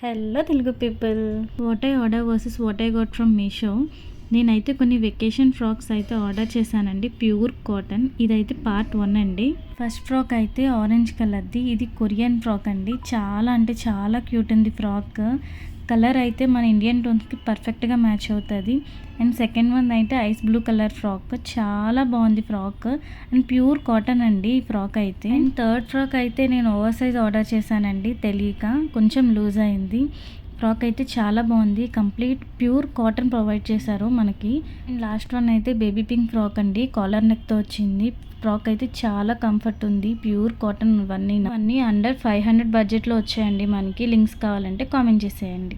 Hello Telugu people, what I order versus what I got from Meesho. నేనైతే కొన్ని vacation frocks అయితే order చేశానండి, pure cotton. ఇదైతే పార్ట్ 1 అండి. ఫస్ట్ ఫ్రాక్ అయితే ఆరెంజ్ కలర్ది. ఇది కొరియన్ ఫ్రాక్ అండి. చాలా అంటే చాలా క్యూట్ ఉంది ఫ్రాక్. కలర్ అయితే మన ఇండియన్ టోన్స్కి పర్ఫెక్ట్గా మ్యాచ్ అవుతుంది. అండ్ సెకండ్ వన్ అయితే ఐస్ బ్లూ కలర్ ఫ్రాక్. చాలా బాగుంది ఫ్రాక్ అండ్ ప్యూర్ కాటన్ అండి ఈ ఫ్రాక్ అయితే. అండ్ థర్డ్ ఫ్రాక్ అయితే నేను ఓవర్ సైజ్ ఆర్డర్ చేశానండి, తెలియక కొంచెం లూజ్ అయింది. ఫ్రాక్ అయితే చాలా బాగుంది, కంప్లీట్ ప్యూర్ కాటన్ ప్రొవైడ్ చేశారు మనకి. అండ్ లాస్ట్ వన్ అయితే బేబీ పింక్ ఫ్రాక్ అండి, కాలర్ నెక్తో వచ్చింది. ఫ్రాక్ అయితే చాలా కంఫర్ట్ ఉంది, ప్యూర్ కాటన్. ఇవన్నీ అండర్ 500 బడ్జెట్లో వచ్చాయండి మనకి. లింక్స్ కావాలంటే కామెంట్ చేసేయండి.